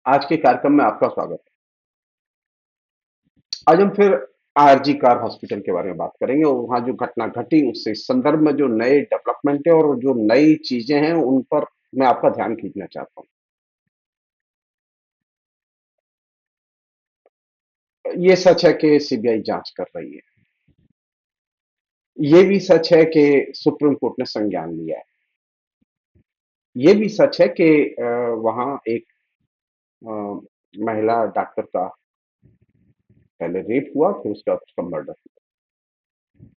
आज के कार्यक्रम में आपका स्वागत है। आज हम फिर आरजी कार हॉस्पिटल के बारे में बात करेंगे और वहां जो घटना घटी उससे इस संदर्भ में जो नए डेवलपमेंट है और जो नई चीजें हैं उन पर मैं आपका ध्यान खींचना चाहता हूँ। ये सच है कि सीबीआई जांच कर रही है। ये भी सच है कि सुप्रीम कोर्ट ने संज्ञान लिया है। ये भी सच है कि वहां एक अ, महिला डॉक्टर का पहले रेप हुआ फिर उसके बाद उसका मर्डर हुआ।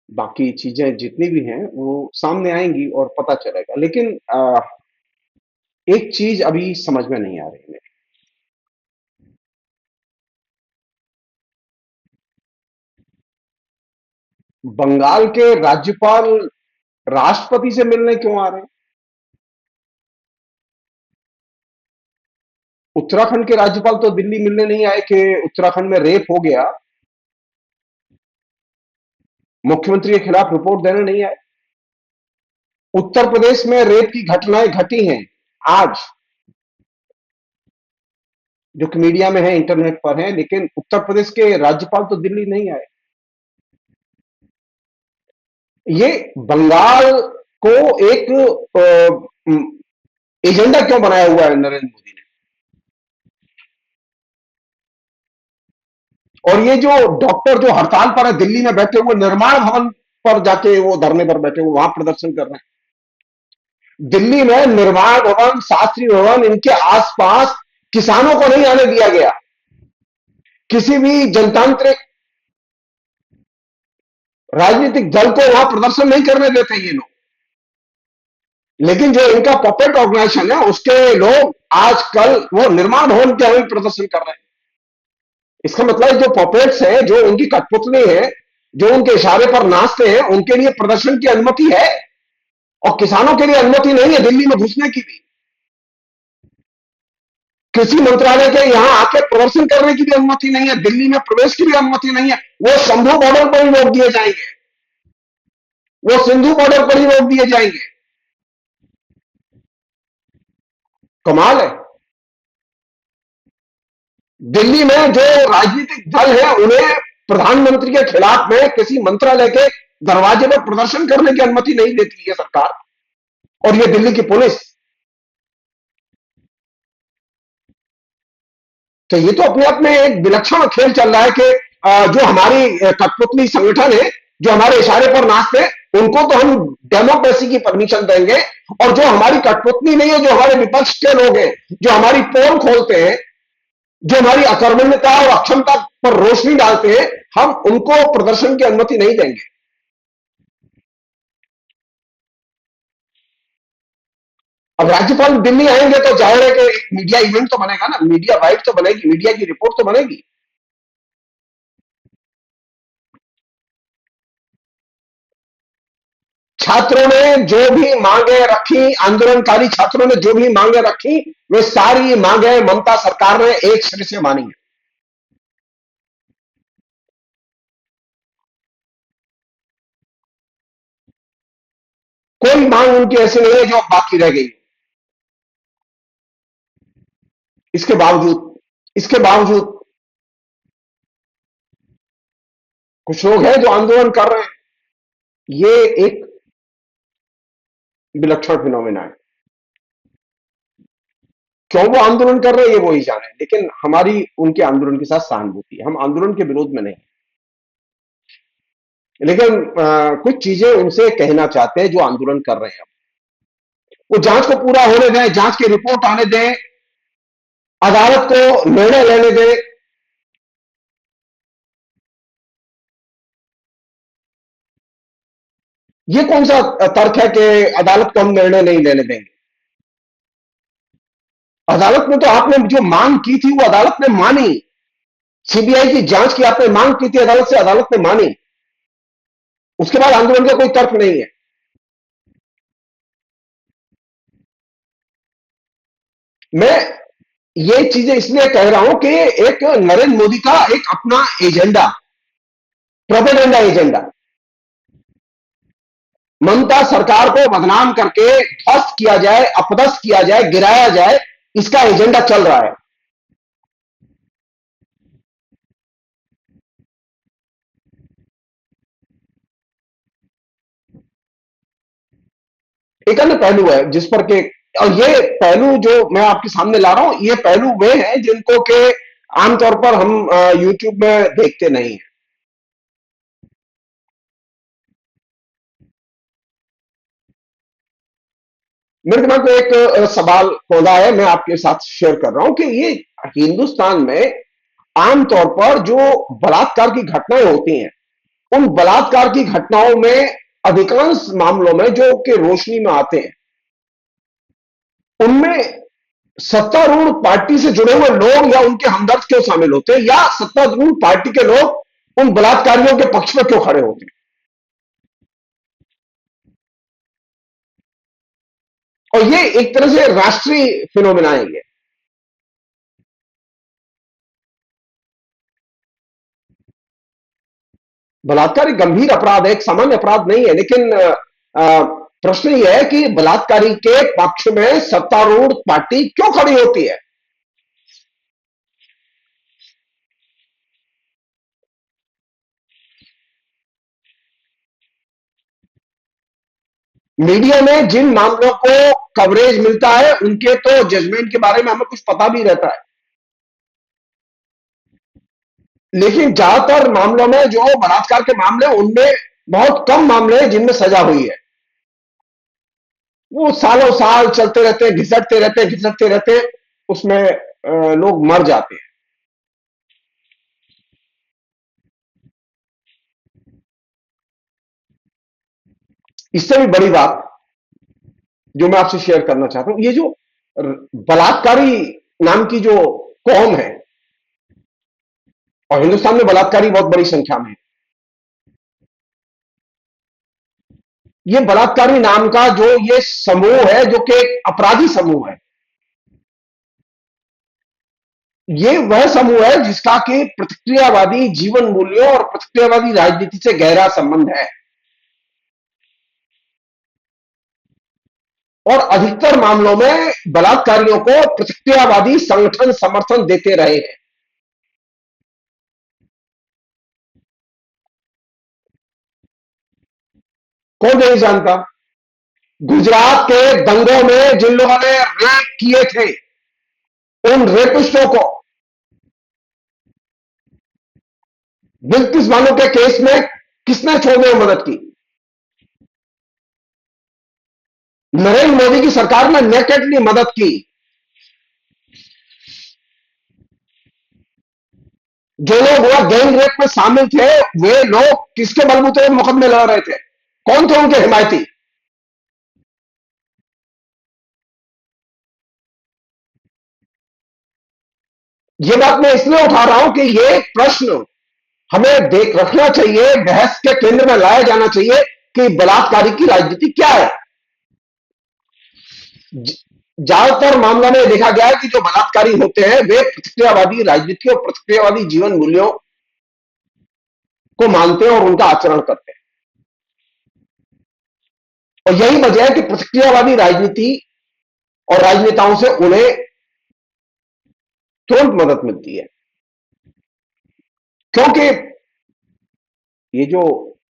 बाकी चीजें जितनी भी हैं वो सामने आएंगी और पता चलेगा, लेकिन एक चीज अभी समझ में नहीं आ रही है। बंगाल के राज्यपाल राष्ट्रपति से मिलने क्यों आ रहे हैं? उत्तराखंड के राज्यपाल तो दिल्ली मिलने नहीं आए कि उत्तराखंड में रेप हो गया, मुख्यमंत्री के खिलाफ रिपोर्ट देने नहीं आए। उत्तर प्रदेश में रेप की घटनाएं घटी हैं आज, जो कि मीडिया में है, इंटरनेट पर है, लेकिन उत्तर प्रदेश के राज्यपाल तो दिल्ली नहीं आए। ये बंगाल को एक एजेंडा क्यों बनाया हुआ है नरेंद्र मोदी ने? और ये जो डॉक्टर जो हड़ताल पर है दिल्ली में बैठे हुए, निर्माण भवन पर जाके वो धरने पर बैठे हुए वहां प्रदर्शन कर रहे हैं। दिल्ली में निर्माण भवन, शास्त्री भवन, इनके आसपास किसानों को नहीं आने दिया गया। किसी भी जनतांत्रिक राजनीतिक दल को वहां प्रदर्शन नहीं करने देते ये लोग। लेकिन जो इनका पपेट ऑर्गेनाइजेशन है उसके लोग आजकल वो निर्माण भवन के हमें प्रदर्शन कर रहे हैं। इसका मतलब जो पपेट्स हैं, जो उनकी कठपुतली है, जो उनके इशारे पर नाचते हैं, उनके लिए प्रदर्शन की अनुमति है और किसानों के लिए अनुमति नहीं है दिल्ली में घुसने की भी। कृषि मंत्रालय के यहां आके प्रदर्शन करने की भी अनुमति नहीं है, दिल्ली में प्रवेश की भी अनुमति नहीं है। वो शंभू बॉर्डर पर ही रोक दिए जाएंगे, वो सिंधु बॉर्डर पर ही रोक दिए जाएंगे। कमाल है। दिल्ली में जो राजनीतिक दल है उन्हें प्रधानमंत्री के खिलाफ में किसी मंत्रालय के दरवाजे पर प्रदर्शन करने की अनुमति नहीं देती है सरकार, और ये दिल्ली की पुलिस। तो ये तो अपने आप में एक विलक्षण खेल चल रहा है कि जो हमारी कठपुतली संगठन है, जो हमारे इशारे पर नाचते हैं, उनको तो हम डेमोक्रेसी की परमिशन देंगे, और जो हमारी कठपुतली नहीं है, जो हमारे विपक्ष के लोग हैं, जो हमारी पोल खोलते हैं, जो हमारी अकर्मण्यता और अक्षमता पर रोशनी डालते हैं, हम उनको प्रदर्शन की अनुमति नहीं देंगे। अब राज्यपाल दिल्ली आएंगे तो जाहिर है कि एक मीडिया इवेंट तो बनेगा ना, मीडिया वाइट तो बनेगी, मीडिया की रिपोर्ट तो बनेगी। छात्रों ने जो भी मांगे रखी, आंदोलनकारी छात्रों ने जो भी मांगे रखी, वे सारी मांगे ममता सरकार ने एक सिरे से मानी है। कोई मांग उनकी ऐसी नहीं है जो बाकी रह गई। इसके बावजूद कुछ लोग हैं जो आंदोलन कर रहे हैं। ये एक विलक्षण फिनोमेना है। क्यों वो आंदोलन कर रहे हैं ये वो ही जाने, लेकिन हमारी उनके आंदोलन के साथ सहानुभूति है। हम आंदोलन के विरोध में नहीं, लेकिन कुछ चीजें उनसे कहना चाहते हैं जो आंदोलन कर रहे हैं। वो जांच को पूरा होने दें, जांच की रिपोर्ट आने दें, अदालत को निर्णय लेने दें। ये कौन सा तर्क है कि अदालत को हम निर्णय नहीं लेने देंगे? अदालत में तो आपने जो मांग की थी वो अदालत ने मानी। सीबीआई की जांच की आपने मांग की थी अदालत से, अदालत ने मानी। उसके बाद आंदोलन का कोई तर्क नहीं है। मैं ये चीजें इसलिए कह रहा हूं कि एक नरेंद्र मोदी का एक अपना एजेंडा, प्रोपेगेंडा एजेंडा, ममता सरकार को बदनाम करके ध्वस्त किया जाए, अपदस्थ किया जाए, गिराया जाए, इसका एजेंडा चल रहा है। एक अन्य पहलू है जिस पर के, और ये पहलू जो मैं आपके सामने ला रहा हूं, ये पहलू वे हैं जिनको के आमतौर पर हम यूट्यूब में देखते नहीं हैं। मेरे दिमाग में एक सवाल पौधा है, मैं आपके साथ शेयर कर रहा हूं कि ये हिंदुस्तान में आमतौर पर जो बलात्कार की घटनाएं होती हैं, उन बलात्कार की घटनाओं में अधिकांश मामलों में जो कि रोशनी में आते हैं, उनमें सत्तारूढ़ पार्टी से जुड़े हुए लोग या उनके हमदर्द क्यों शामिल होते हैं, या सत्तारूढ़ पार्टी के लोग उन बलात्कारियों के पक्ष में क्यों खड़े होते हैं। और ये एक तरह से राष्ट्रीय फिनोमिना है ये। बलात्कार एक गंभीर अपराध है, एक सामान्य अपराध नहीं है, लेकिन प्रश्न यह है कि बलात्कारी के पक्ष में सत्तारूढ़ पार्टी क्यों खड़ी होती है। मीडिया में जिन मामलों को कवरेज मिलता है, उनके तो जजमेंट के बारे में हमें कुछ पता भी रहता है, लेकिन ज्यादातर मामलों में जो बलात्कार के मामले, उनमें बहुत कम मामले हैं जिनमें सजा हुई है। वो सालों साल चलते रहते हैं, घिसटते रहते हैं, घिसटते रहते हैं, उसमें लोग मर जाते हैं। इससे भी बड़ी बात जो मैं आपसे शेयर करना चाहता हूं, ये जो बलात्कारी नाम की जो कौम है, और हिंदुस्तान में बलात्कारी बहुत बड़ी संख्या में है, ये बलात्कारी नाम का जो ये समूह है, जो कि एक अपराधी समूह है, ये वह समूह है जिसका कि प्रतिक्रियावादी जीवन मूल्यों और प्रतिक्रियावादी राजनीति से गहरा संबंध है, और अधिकतर मामलों में बलात्कारियों को प्रतिक्रियावादी संगठन समर्थन देते रहे हैं। कौन नहीं जानता, गुजरात के दंगों में जिन लोगों ने रेप किए थे, उन रेपिस्टों को बिल्किस बानो के केस में किसने छोड़ने में मदद की? नरेंद्र मोदी की सरकार ने नेकेडली मदद की। जो लोग वह गैंग रेप में शामिल थे, वे लोग किसके बलबूते मुकदमे लड़ रहे थे? कौन थे उनके हिमायती? ये बात मैं इसलिए उठा रहा हूं कि ये प्रश्न हमें देख रखना चाहिए, बहस के केंद्र में लाया जाना चाहिए कि बलात्कारी की राजनीति क्या है। ज्यादातर मामला में देखा गया है कि जो बलात्कारी होते हैं, वे प्रतिक्रियावादी राजनीति और प्रतिक्रियावादी जीवन मूल्यों को मानते हैं और उनका आचरण करते हैं। और यही वजह है कि प्रतिक्रियावादी राजनीति और राजनेताओं से उन्हें तुरंत मदद मिलती है, क्योंकि ये जो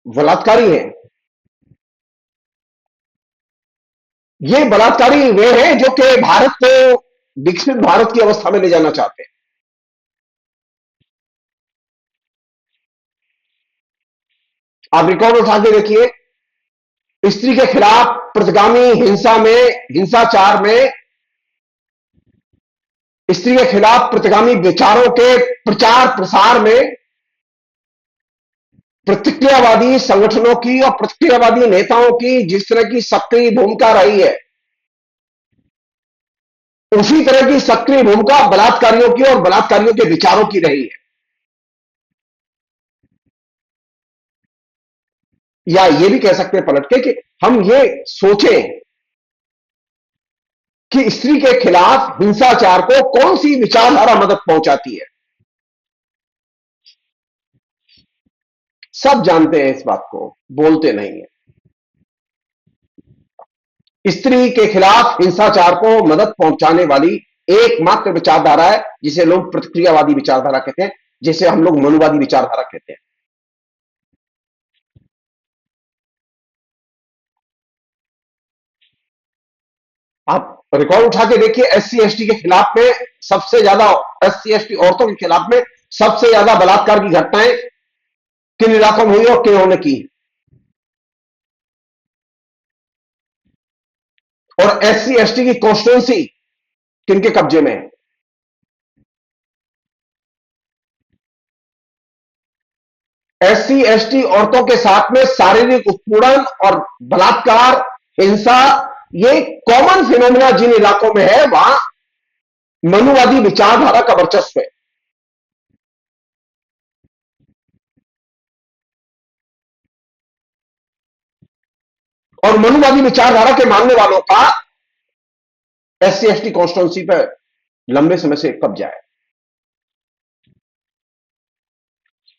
बलात्कारी हैं, ये बलात्कारी वे हैं जो कि भारत को विकसित भारत की अवस्था में ले जाना चाहते हैं। आप रिकॉर्ड उठा के देखिए, स्त्री के खिलाफ प्रतिगामी हिंसा में, हिंसाचार में, स्त्री के खिलाफ प्रतिगामी विचारों के प्रचार प्रसार में प्रतिक्रियावादी संगठनों की और प्रतिक्रियावादी नेताओं की जिस तरह की सक्रिय भूमिका रही है, उसी तरह की सक्रिय भूमिका बलात्कारियों की और बलात्कारियों के विचारों की रही है। या ये भी कह सकते हैं पलट के कि हम ये सोचें कि स्त्री के खिलाफ हिंसाचार को कौन सी विचारधारा मदद पहुंचाती है। सब जानते हैं इस बात को, बोलते नहीं है। स्त्री के खिलाफ हिंसाचार को मदद पहुंचाने वाली एकमात्र विचारधारा है जिसे लोग प्रतिक्रियावादी विचारधारा कहते हैं, जिसे हम लोग मनुवादी विचारधारा कहते हैं। आप रिकॉर्ड उठा के देखिए, एससी एसटी के खिलाफ में सबसे ज्यादा, एससी एसटी औरतों के खिलाफ में सबसे ज्यादा बलात्कार की घटनाएं किन इलाकों में हुई और किन्होंने की। और एससी एसटी की कॉन्स्टिट्यूंसी किनके कब्जे में है? एससी एसटी औरतों के साथ में शारीरिक उत्पीड़न और बलात्कार, हिंसा, ये कॉमन फिनोमिना जिन इलाकों में है वहां मनुवादी विचारधारा का वर्चस्व है। और मनुवादी विचारधारा के मानने वालों का एससी एसटी कॉन्स्टिट्यूंसी पर लंबे समय से कब्जा है।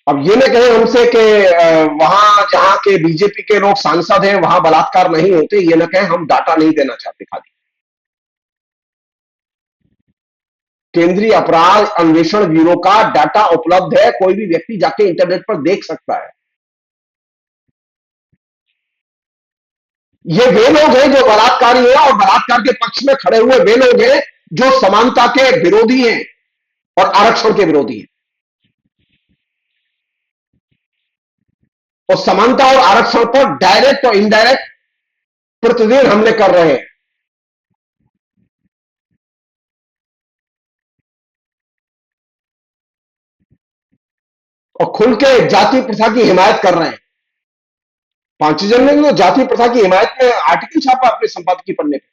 अब ये न कहें हमसे कि वहां जहां के बीजेपी के लोग सांसद हैं वहां बलात्कार नहीं होते, ये न कहें, हम डाटा नहीं देना चाहते। खाली केंद्रीय अपराध अन्वेषण ब्यूरो का डाटा उपलब्ध है, कोई भी व्यक्ति जाके इंटरनेट पर देख सकता है। ये वे लोग हैं जो बलात्कारी हैं और बलात्कार के पक्ष में खड़े हुए वे लोग हैं जो समानता के विरोधी हैं और आरक्षण के विरोधी हैं। और समानता और आरक्षण पर डायरेक्ट और इनडायरेक्ट प्रतिदिन हमले कर रहे हैं। और खुल के जाति प्रथा की हिमायत कर रहे हैं। पांचवी जन ने तो जाति प्रथा की हिमायत में आर्टिकल छापा अपने संपादकीय पन्ने पे।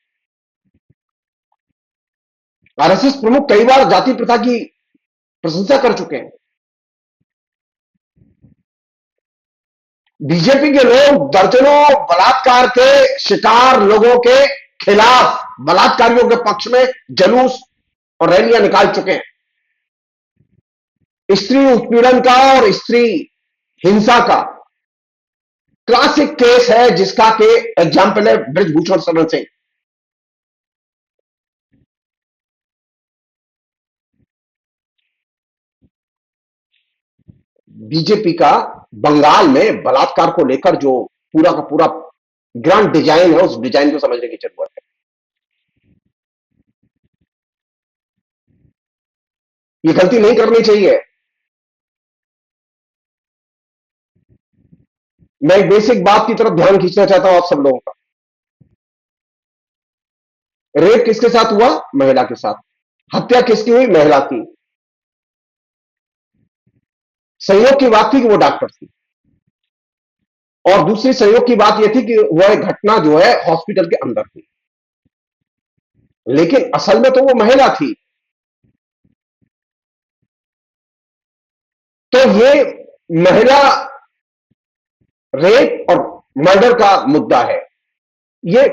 आरएसएस प्रमुख कई बार जाति प्रथा की प्रशंसा कर चुके हैं। बीजेपी के लोग दर्जनों बलात्कार के शिकार लोगों के खिलाफ, बलात्कारियों के पक्ष में जुलूस और रैलियां निकाल चुके हैं। स्त्री उत्पीड़न का और स्त्री हिंसा का क्लासिक केस है जिसका के एग्जाम्पल है ब्रजभूषण शरण सिंह। बीजेपी का बंगाल में बलात्कार को लेकर जो पूरा का पूरा ग्रांड डिजाइन है, उस डिजाइन को समझने की जरूरत है। ये गलती नहीं करनी चाहिए। मैं एक बेसिक बात की तरफ ध्यान खींचना चाहता हूं आप सब लोगों का। रेप किसके साथ हुआ? महिला के साथ। हत्या किसकी हुई? महिला की। संयोग की बात थी कि वो डॉक्टर थी, और दूसरी संयोग की बात यह थी कि वह घटना जो है हॉस्पिटल के अंदर थी, लेकिन असल में तो वो महिला थी। तो ये महिला रेप और मर्डर का मुद्दा है, ये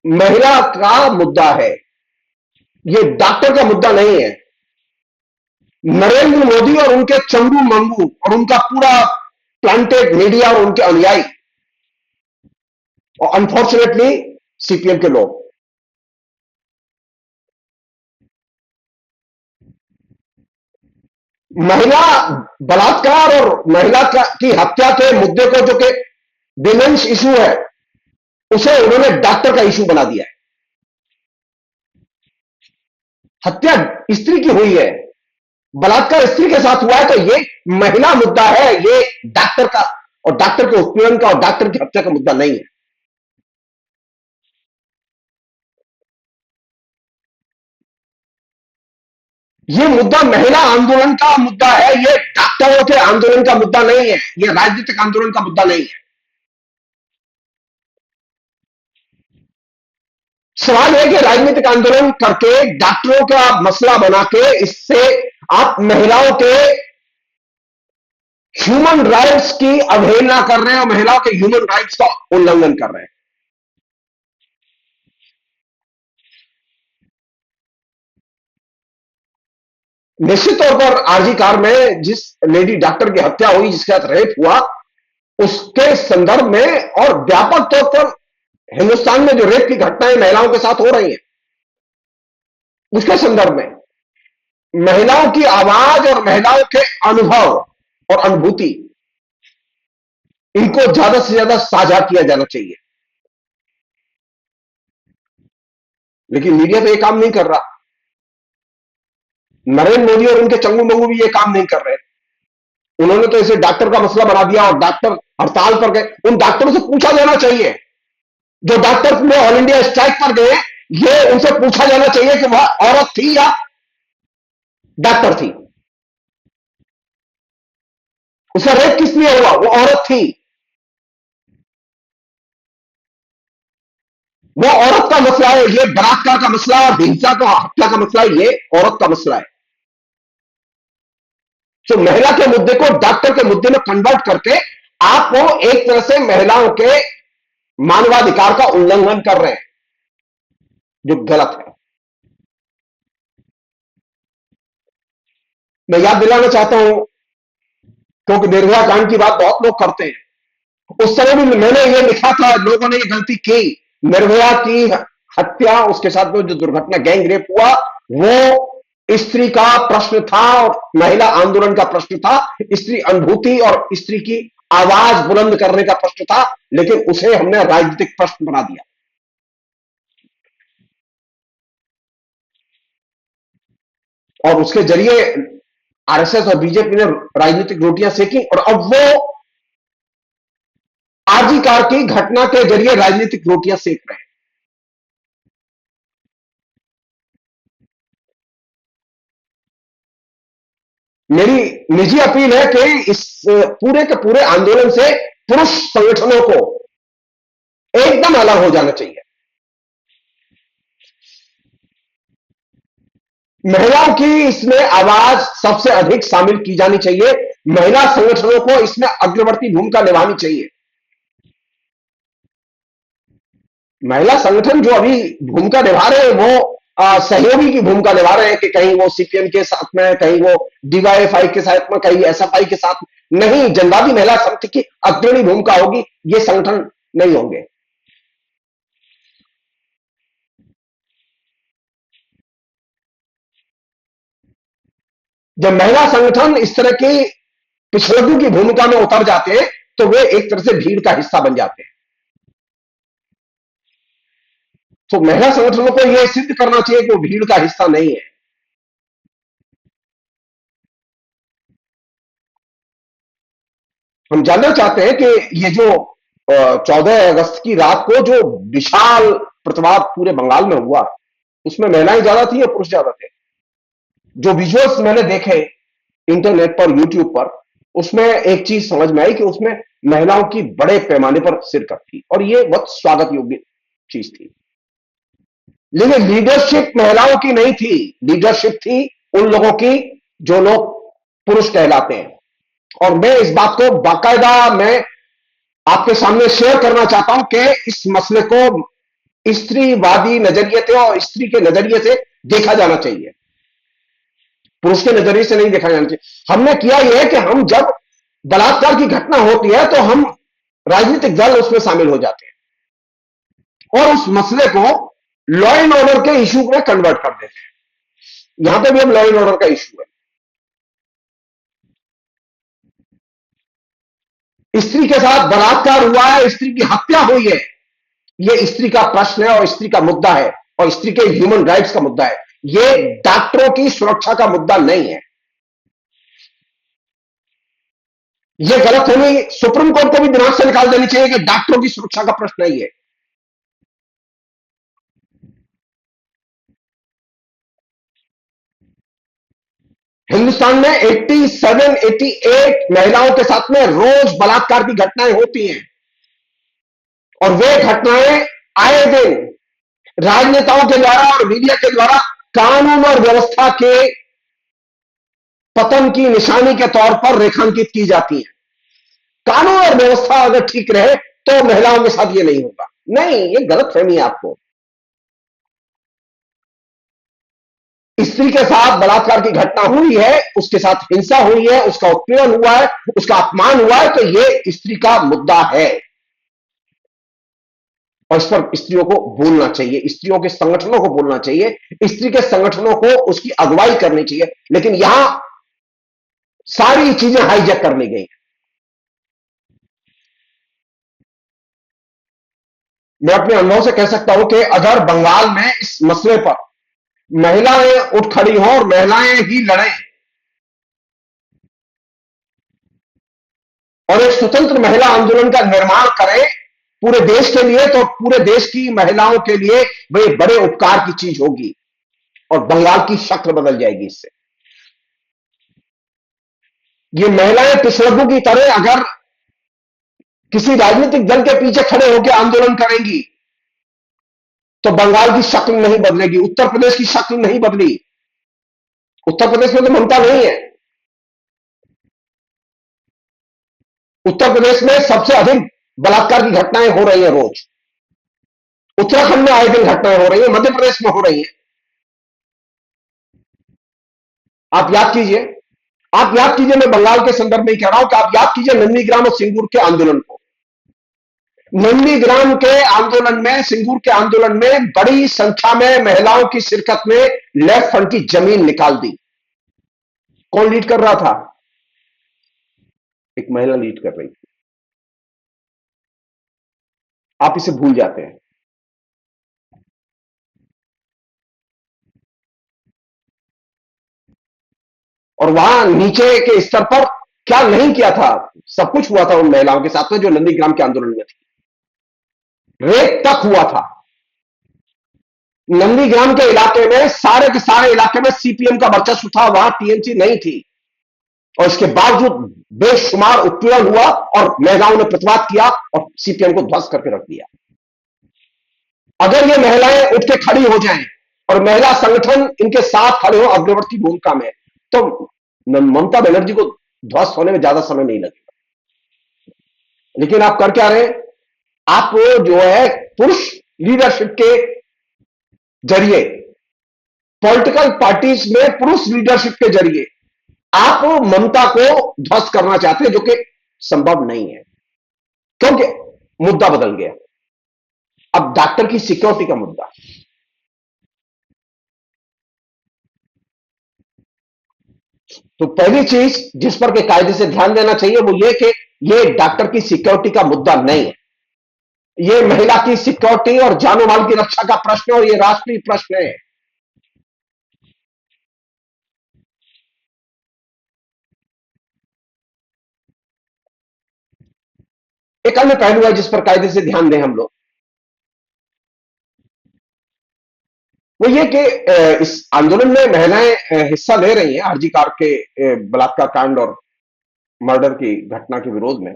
महिला का मुद्दा है, ये डॉक्टर का मुद्दा नहीं है। नरेंद्र मोदी और उनके चंगू मंगू और उनका पूरा प्लांटेड मीडिया और उनके अनुयायी और अनफॉर्चुनेटली सीपीएम के लोग महिला बलात्कार और महिला की हत्या के मुद्दे को, जो कि विमेंस इशू है, उसे उन्होंने डॉक्टर का इशू बना दिया है। हत्या स्त्री की हुई है, बलात्कार स्त्री के साथ हुआ है, तो ये महिला मुद्दा है, ये डॉक्टर का और डॉक्टर के उत्पीड़न का और डॉक्टर की हत्या का मुद्दा नहीं है। ये मुद्दा महिला आंदोलन का मुद्दा है, ये डॉक्टरों के आंदोलन का मुद्दा नहीं है, ये राजनीतिक आंदोलन का मुद्दा नहीं है। सवाल है कि राजनीतिक आंदोलन करके डॉक्टरों का मसला बना के इससे आप महिलाओं के ह्यूमन राइट्स की अवहेलना कर रहे हैं और महिलाओं के ह्यूमन राइट्स का उल्लंघन कर रहे हैं। निश्चित तौर पर आरजी कार में जिस लेडी डॉक्टर की हत्या हुई, जिसके साथ रेप हुआ, उसके संदर्भ में और व्यापक तौर पर हिंदुस्तान में जो रेप की घटनाएं महिलाओं के साथ हो रही हैं, उसके संदर्भ में महिलाओं की आवाज और महिलाओं के अनुभव और अनुभूति, इनको ज्यादा से ज्यादा साझा किया जाना चाहिए। लेकिन मीडिया तो ये काम नहीं कर रहा। नरेंद्र मोदी और उनके चंगू मंगू भी ये काम नहीं कर रहे। उन्होंने तो इसे डॉक्टर का मसला बना दिया और डॉक्टर हड़ताल पर गए। उन डॉक्टरों से पूछा जाना चाहिए, जो डॉक्टर पूरे ऑल इंडिया स्ट्राइक पर गए, ये उनसे पूछा जाना चाहिए कि वह औरत थी या डॉक्टर थी। उसका रेप किस लिए हुआ? वो औरत थी। वो औरत का मसला है। ये बलात्कार का मसला और हिंसा का, हत्या का मसला है, ये औरत का मसला है। तो महिला के मुद्दे को डॉक्टर के मुद्दे में कन्वर्ट करके आप वो एक तरह से महिलाओं के मानवाधिकार का उल्लंघन कर रहे हैं, जो गलत है। मैं याद दिलाना चाहता हूं, क्योंकि निर्भया कांड की बात बहुत लोग करते हैं। उस समय भी मैंने ये लिखा था, लोगों ने ये गलती की। निर्भया की हत्या, उसके साथ में जो दुर्घटना गैंग रेप हुआ, वो स्त्री का प्रश्न था और महिला आंदोलन का प्रश्न था। स्त्री अनुभूति और स्त्री की आवाज बुलंद करने का प्रश्न था, लेकिन उसे हमने राजनीतिक प्रश्न बना दिया। और उसके जरिए आरएसएस और बीजेपी ने राजनीतिक रोटियां सेकी, और अब वो आरजी कार की घटना के जरिए राजनीतिक रोटियां सेक रहे हैं। मेरी निजी अपील है कि इस पूरे के पूरे आंदोलन से पुरुष संगठनों को एकदम अलग हो जाना चाहिए। महिलाओं की इसमें आवाज सबसे अधिक शामिल की जानी चाहिए। महिला संगठनों को इसमें अग्रवर्ती भूमिका निभानी चाहिए। महिला संगठन जो अभी भूमिका निभा रहे हैं, वो सहयोगी की भूमिका निभा रहे हैं कि कहीं वो सीपीएम के साथ में, कहीं वो डीवाईएफआई के साथ में, कहीं एसएफआई के साथ। नहीं, जनवादी महिला समिति की अग्रणी भूमिका होगी, ये संगठन नहीं होंगे। जब महिला संगठन इस तरह की पिछड़ों की भूमिका में उतर जाते हैं, तो वे एक तरह से भीड़ का हिस्सा बन जाते हैं। तो महिला संगठनों को यह सिद्ध करना चाहिए कि वो भीड़ का हिस्सा नहीं है। हम जानना चाहते हैं कि ये जो 14 अगस्त की रात को जो विशाल प्रतिवाद पूरे बंगाल में हुआ, उसमें महिलाएं ज्यादा थी या पुरुष ज्यादा थे? जो विजुअल्स मैंने देखे इंटरनेट पर, यूट्यूब पर, उसमें एक चीज समझ में आई कि उसमें महिलाओं की बड़े पैमाने पर शिरकत थी, और ये बहुत स्वागत योग्य चीज थी। लेकिन लीडरशिप महिलाओं की नहीं थी। लीडरशिप थी उन लोगों की जो लोग पुरुष कहलाते हैं। और मैं इस बात को बाकायदा मैं आपके सामने शेयर करना चाहता हूं कि इस मसले को स्त्रीवादी नजरिए से और स्त्री के नजरिए से देखा जाना चाहिए, पुरुष के नजरिए से नहीं देखा जाना चाहिए। हमने किया यह है कि हम जब बलात्कार की घटना होती है, तो हम राजनीतिक दल उसमें शामिल हो जाते हैं और उस मसले को लॉ एंड ऑर्डर के इशू में कन्वर्ट कर देते हैं। यहां पे भी हम लॉ एंड ऑर्डर का इशू है। स्त्री के साथ बलात्कार हुआ है, स्त्री की हत्या हुई है, यह स्त्री का प्रश्न है और स्त्री का मुद्दा है और स्त्री के ह्यूमन राइट्स का मुद्दा है। यह डॉक्टरों की सुरक्षा का मुद्दा नहीं है। यह गलत होनी सुप्रीम कोर्ट को भी दिमाग से निकाल देनी चाहिए कि डॉक्टरों की सुरक्षा का प्रश्न नहीं है। हिंदुस्तान में 87, 88 महिलाओं के साथ में रोज बलात्कार की घटनाएं होती हैं, और वे घटनाएं आए दिन राजनेताओं के द्वारा और मीडिया के द्वारा कानून और व्यवस्था के पतन की निशानी के तौर पर रेखांकित की जाती है। कानून और व्यवस्था अगर ठीक रहे तो महिलाओं के साथ ये नहीं होगा। नहीं, ये गलत फहमी है आपको। स्त्री के साथ बलात्कार की घटना हुई है, उसके साथ हिंसा हुई है, उसका उत्पीड़न हुआ है, उसका अपमान हुआ है, तो ये स्त्री का मुद्दा है। और इस पर स्त्रियों को बोलना चाहिए, स्त्रियों के संगठनों को बोलना चाहिए, स्त्री के संगठनों को उसकी अगुवाई करनी चाहिए। लेकिन यहां सारी चीजें हाईजैक कर ली गई। मैं अपने अनुभव से कह सकता हूं कि अगर बंगाल में इस मसले पर महिलाएं उठ खड़ी हों और महिलाएं ही लड़ें और एक स्वतंत्र महिला आंदोलन का निर्माण करें पूरे देश के लिए, तो पूरे देश की महिलाओं के लिए वह बड़े उपकार की चीज होगी और बंगाल की शक्ल बदल जाएगी इससे। ये महिलाएं पिछड़ों की तरह अगर किसी राजनीतिक दल के पीछे खड़े होकर आंदोलन करेंगी तो बंगाल की शक्ल नहीं बदलेगी, उत्तर प्रदेश की शक्ल नहीं बदली। उत्तर प्रदेश में तो ममता नहीं है। उत्तर प्रदेश में सबसे अधिक बलात्कार की घटनाएं हो रही है रोज। उत्तराखंड में आए दिन घटनाएं हो रही है, मध्य प्रदेश में हो रही है। आप याद कीजिए, आप याद कीजिए, मैं बंगाल के संदर्भ में ही कह रहा हूं कि आप याद कीजिए नंदीग्राम और सिंगूर के आंदोलन को। नंदीग्राम के आंदोलन में, सिंगूर के आंदोलन में बड़ी संख्या में महिलाओं की शिरकत में लेफ्ट फ्रंट की जमीन निकाल दी। कौन लीड कर रहा था? एक महिला लीड कर रही थी। आप इसे भूल जाते हैं। और वहां नीचे के स्तर पर क्या नहीं किया था, सब कुछ हुआ था उन महिलाओं के साथ में जो नंदीग्राम के आंदोलन में थी। रेप तक हुआ था। नंदीग्राम के इलाके में, सारे के सारे इलाके में सीपीएम का वर्चस्व था, वहां टीएमसी नहीं थी। और इसके बावजूद बेशुमार उत्पीड़न हुआ और महिलाओं ने प्रतिवाद किया और सीपीएम को ध्वस्त करके रख दिया। अगर ये महिलाएं उठ के खड़ी हो जाएं और महिला संगठन इनके साथ खड़े हो अग्रवर्ती भूमिका में, तो ममता बनर्जी को ध्वस्त होने में ज्यादा समय नहीं लगेगा। लेकिन आप कर क्या रहे हैं? आप जो है पुरुष लीडरशिप के जरिए, पॉलिटिकल पार्टीज में पुरुष लीडरशिप के जरिए आप ममता को ध्वस्त करना चाहते हैं, जो कि संभव नहीं है, क्योंकि मुद्दा बदल गया। अब डॉक्टर की सिक्योरिटी का मुद्दा। तो पहली चीज जिस पर के कायदे से ध्यान देना चाहिए वो ये कि ये डॉक्टर की सिक्योरिटी का मुद्दा नहीं है। ये महिला की सिक्योरिटी और जानो माल की रक्षा का प्रश्न है और ये राष्ट्रीय प्रश्न है। एक अन्य पहलू है जिस पर कायदे से ध्यान दें हम लोग, वो ये कि इस आंदोलन में महिलाएं हिस्सा ले रही हैं आरजी कार के बलात्कार कांड और मर्डर की घटना के विरोध में।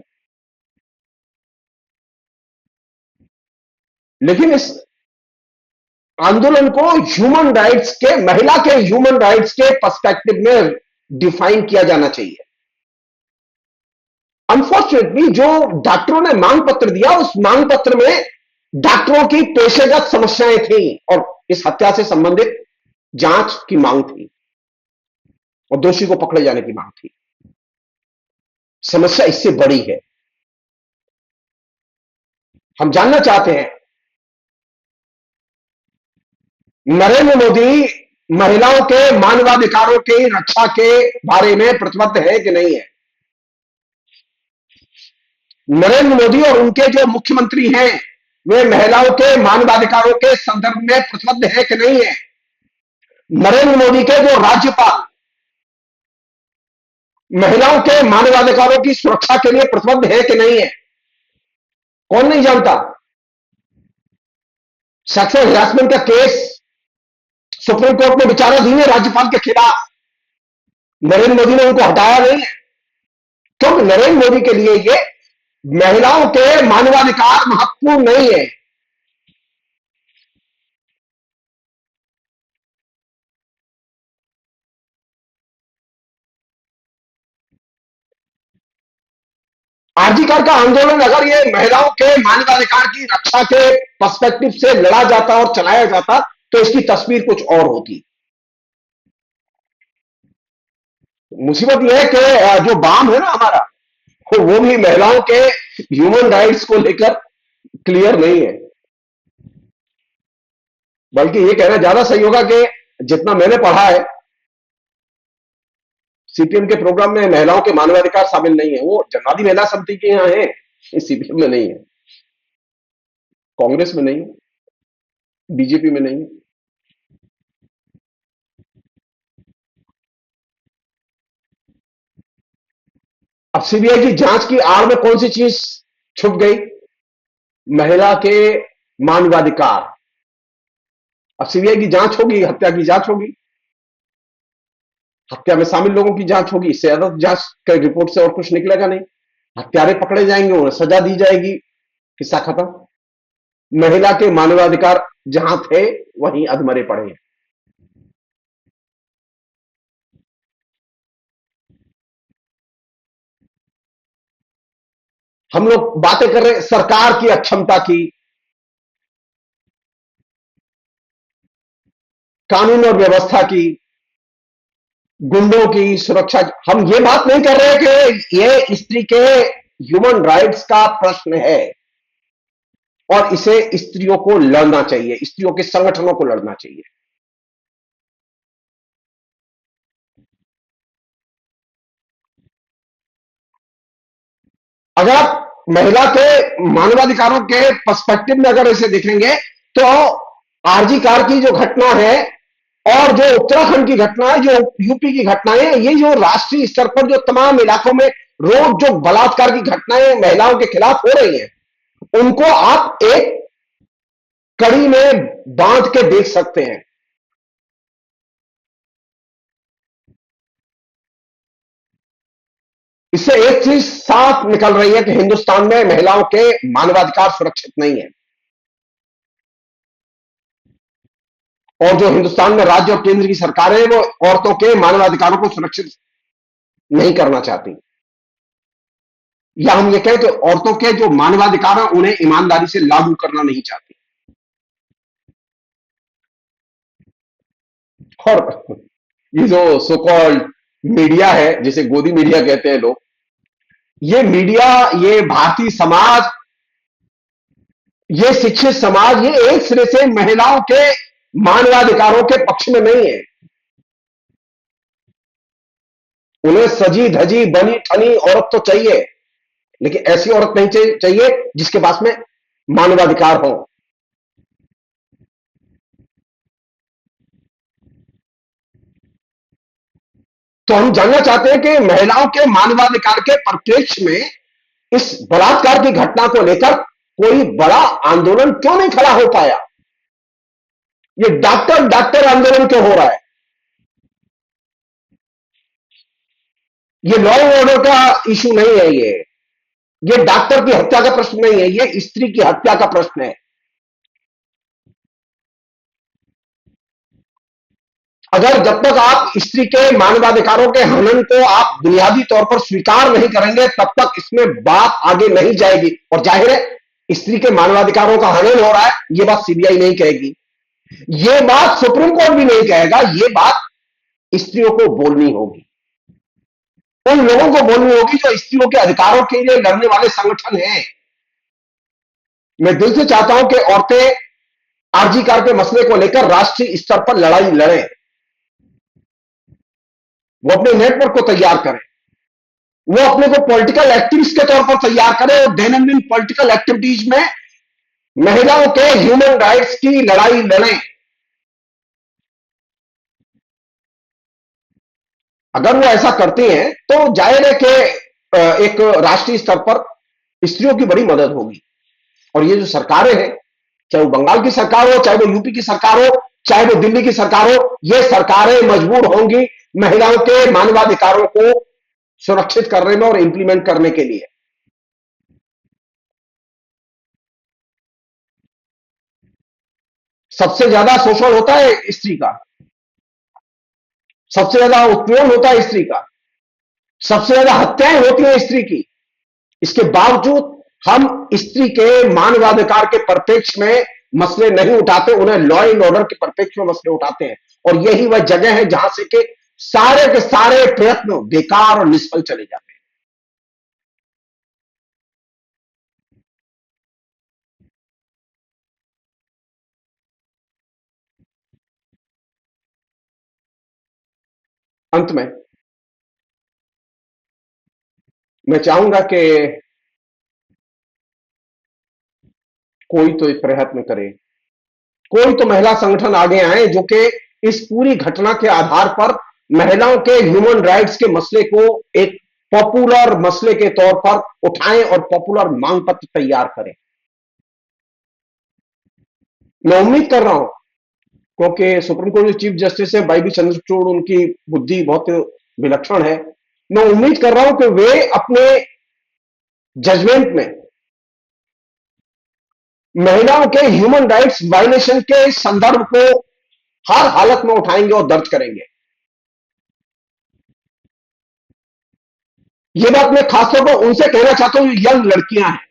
लेकिन इस आंदोलन को ह्यूमन राइट्स के, महिला के ह्यूमन राइट्स के पर्सपेक्टिव में डिफाइन किया जाना चाहिए। अनफॉर्चुनेटली जो डॉक्टरों ने मांग पत्र दिया, उस मांग पत्र में डॉक्टरों की पेशेगत समस्याएं थी और इस हत्या से संबंधित जांच की मांग थी और दोषी को पकड़े जाने की मांग थी। समस्या इससे बड़ी है। हम जानना चाहते हैं नरेंद्र मोदी महिलाओं के मानवाधिकारों की रक्षा के बारे में प्रतिबद्ध है कि नहीं है। नरेंद्र मोदी और उनके जो मुख्यमंत्री हैं वे महिलाओं के मानवाधिकारों के संदर्भ में प्रतिबद्ध है कि नहीं है। नरेंद्र मोदी के जो राज्यपाल महिलाओं के मानवाधिकारों की सुरक्षा के लिए प्रतिबद्ध है कि नहीं है। कौन नहीं जानता? सेक्सुअल हरासमेंट का केस सुप्रीम कोर्ट में विचाराधीन है राज्यपाल के खिलाफ। नरेंद्र मोदी ने उनको हटाया नहीं है, क्योंकि नरेंद्र मोदी के लिए ये महिलाओं के मानवाधिकार महत्वपूर्ण नहीं है। आरजीकर का आंदोलन अगर ये महिलाओं के मानवाधिकार की रक्षा के पर्सपेक्टिव से लड़ा जाता और चलाया जाता तो इसकी तस्वीर कुछ और होती। मुसीबत यह है कि जो बाम है ना हमारा, वो भी महिलाओं के ह्यूमन राइट्स को लेकर क्लियर नहीं है। बल्कि ये कहना ज्यादा सही होगा कि जितना मैंने पढ़ा है, सीपीएम के प्रोग्राम में महिलाओं के मानवाधिकार शामिल नहीं है। वो जनाधी महिला समिति के यहाँ है, सीपीएम में नहीं है, कांग्रेस में नहीं, बीजेपी में नहीं। अब सीबीआई की जांच की आड़ में कौन सी चीज छुप गई? महिला के मानवाधिकार। अब सीबीआई की जांच होगी, हत्या की जांच होगी, हत्या में शामिल लोगों की जांच होगी। इससे ज्यादा जांच के रिपोर्ट से और कुछ निकलेगा नहीं। हत्यारे पकड़े जाएंगे, उन्हें सजा दी जाएगी, किस्सा खत्म। महिला के मानवाधिकार जहां थे वहीं अधमरे पड़े हैं। हम लोग बातें कर रहे हैं सरकार की अक्षमता की, कानून और व्यवस्था की, गुंडों की सुरक्षा की। हम ये बात नहीं कर रहे कि ये स्त्री के ह्यूमन राइट्स का प्रश्न है और इसे स्त्रियों को लड़ना चाहिए, स्त्रियों के संगठनों को लड़ना चाहिए। अगर आप महिला के मानवाधिकारों के पर्सपेक्टिव में अगर इसे देखेंगे तो आरजी कार की जो घटना है और जो उत्तराखंड की घटना है, जो यूपी की घटनाएं हैं, ये जो राष्ट्रीय स्तर पर जो तमाम इलाकों में रोज जो बलात्कार की घटनाएं महिलाओं के खिलाफ हो रही हैं, उनको आप एक कड़ी में बांध के देख सकते हैं। इससे एक चीज साफ निकल रही है कि हिंदुस्तान में महिलाओं के मानवाधिकार सुरक्षित नहीं है। और जो हिंदुस्तान में राज्य और केंद्र की सरकारें हैं, वो औरतों के मानवाधिकारों को सुरक्षित नहीं करना चाहती। या हम ये कहें कि औरतों के जो मानवाधिकार हैं उन्हें ईमानदारी से लागू करना नहीं चाहती। और ये जो सो कॉल्ड मीडिया है, जिसे गोदी मीडिया कहते हैं लोग, ये मीडिया, ये भारतीय समाज, ये शिक्षित समाज, ये एक सिरे से महिलाओं के मानवाधिकारों के पक्ष में नहीं है। उन्हें सजी धजी बनी ठनी औरत तो चाहिए, लेकिन ऐसी औरत नहीं चाहिए जिसके पास में मानवाधिकार हो। तो हम जानना चाहते हैं कि महिलाओं के मानवाधिकार के परिप्रेक्ष्य में इस बलात्कार की घटना को लेकर कोई बड़ा आंदोलन क्यों नहीं खड़ा हो पाया? ये डॉक्टर डॉक्टर आंदोलन क्यों हो रहा है? ये लॉ एंड ऑर्डर का इशू नहीं है। ये डॉक्टर की हत्या का प्रश्न नहीं है, ये स्त्री की हत्या का प्रश्न है। अगर जब तक आप स्त्री के मानवाधिकारों के हनन को आप बुनियादी तौर पर स्वीकार नहीं करेंगे, तब तक इसमें बात आगे नहीं जाएगी। और जाहिर है स्त्री के मानवाधिकारों का हनन हो रहा है, यह बात सीबीआई नहीं कहेगी, यह बात सुप्रीम कोर्ट भी नहीं कहेगा, यह बात स्त्रियों को बोलनी होगी। उन लोगों को बोलनी होगी जो स्त्रियों के अधिकारों के लिए लड़ने वाले संगठन हैं। मैं दिल से चाहता हूं कि औरतें आरजी कार के मसले को लेकर राष्ट्रीय स्तर पर लड़ाई लड़ें, वो अपने नेटवर्क को तैयार करें, वो अपने को पॉलिटिकल एक्टिविस्ट के तौर पर तैयार करें और दैनंदिन पॉलिटिकल एक्टिविटीज में महिलाओं के ह्यूमन राइट्स की लड़ाई लड़ें। अगर वो ऐसा करती हैं तो जाहिर है कि एक राष्ट्रीय स्तर पर स्त्रियों की बड़ी मदद होगी। और ये जो सरकारें हैं, चाहे वो बंगाल की सरकार हो, चाहे वो यूपी की सरकार हो, चाहे वो दिल्ली की सरकार हो, ये सरकारें मजबूर होंगी महिलाओं के मानवाधिकारों को सुरक्षित करने में और इंप्लीमेंट करने के लिए। सबसे ज्यादा शोषण होता है स्त्री का, सबसे ज्यादा उत्पीड़न होता है स्त्री का, सबसे ज्यादा हत्याएं होती हैं स्त्री की। इसके बावजूद हम स्त्री के मानवाधिकार के परिप्रेक्ष्य में मसले नहीं उठाते, उन्हें लॉ एंड ऑर्डर के परिप्रेक्ष्य में मसले उठाते हैं। और यही वह जगह है जहां से के सारे प्रयत्न बेकार और निष्फल चले जाते हैं। अंत में मैं चाहूंगा कि कोई तो प्रयत्न करे, कोई तो महिला संगठन आगे आए जो कि इस पूरी घटना के आधार पर महिलाओं के ह्यूमन राइट्स के मसले को एक पॉपुलर मसले के तौर पर उठाएं और पॉपुलर मांग पत्र तैयार करें। मैं उम्मीद कर रहा हूं, क्योंकि सुप्रीम कोर्ट के चीफ जस्टिस है वाई बी चंद्रचूड़, उनकी बुद्धि बहुत विलक्षण है। मैं उम्मीद कर रहा हूं कि वे अपने जजमेंट में महिलाओं के ह्यूमन राइट्स वायलेशन के संदर्भ को हर हालत में उठाएंगे और दर्ज करेंगे। यह बात मैं खासतौर पर उनसे कहना चाहता हूं, यंग लड़कियां हैं।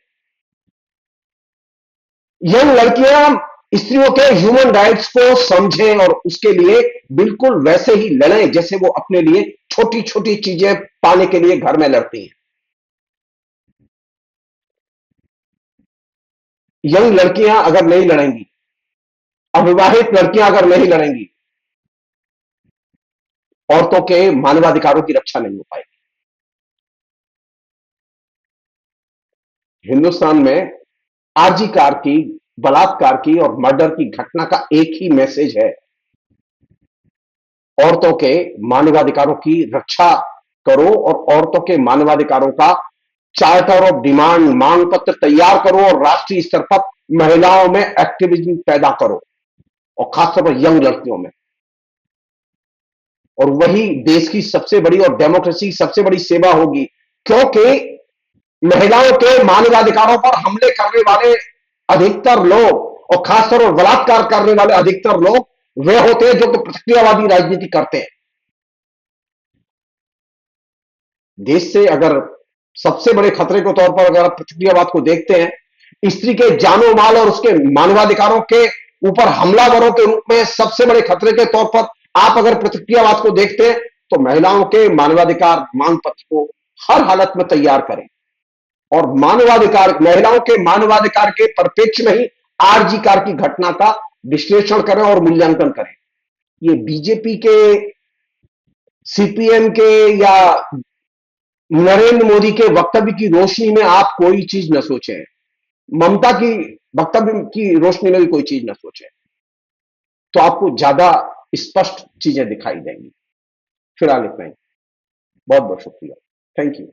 यंग लड़कियां स्त्रियों के ह्यूमन राइट्स को समझें और उसके लिए बिल्कुल वैसे ही लड़ें जैसे वो अपने लिए छोटी छोटी चीजें पाने के लिए घर में लड़ती हैं। यंग लड़कियां अगर नहीं लड़ेंगी, अविवाहित लड़कियां अगर नहीं लड़ेंगी, औरतों के मानवाधिकारों की रक्षा नहीं हो पाएगी। हिंदुस्तान में आरजी कार की, बलात्कार की और मर्डर की घटना का एक ही मैसेज है, औरतों के मानवाधिकारों की रक्षा करो और औरतों के मानवाधिकारों का चार्टर ऑफ डिमांड, मांग पत्र तैयार करो और राष्ट्रीय स्तर पर महिलाओं में एक्टिविज्म पैदा करो, और खासतौर पर यंग लड़कियों में। और वही देश की सबसे बड़ी और डेमोक्रेसी की सबसे बड़ी सेवा होगी, क्योंकि महिलाओं के मानवाधिकारों पर हमले करने वाले अधिकतर लोग, और खासतौर पर बलात्कार करने वाले अधिकतर लोग वे होते हैं जो कि प्रतिक्रियावादी राजनीति करते हैं। देश से अगर सबसे बड़े खतरे के तौर पर अगर आप प्रतिक्रियावाद को देखते हैं, स्त्री के जानो माल और उसके मानवाधिकारों के ऊपर हमलावरों के रूप में सबसे बड़े खतरे के तौर पर आप अगर प्रतिक्रियावाद को देखते हैं, तो महिलाओं के मानवाधिकार मांग पत्र को हर हालत में तैयार करें और मानवाधिकार, महिलाओं के मानवाधिकार के परिप्रेक्ष्य में ही आरजी कार की घटना का विश्लेषण करें और मूल्यांकन करें। ये बीजेपी के, सीपीएम के या नरेंद्र मोदी के वक्तव्य की रोशनी में आप कोई चीज न सोचें, ममता की वक्तव्य की रोशनी में भी कोई चीज न सोचें, तो आपको ज्यादा स्पष्ट चीजें दिखाई देंगी। फिलहाल इतना ही। बहुत बहुत शुक्रिया। Thank you.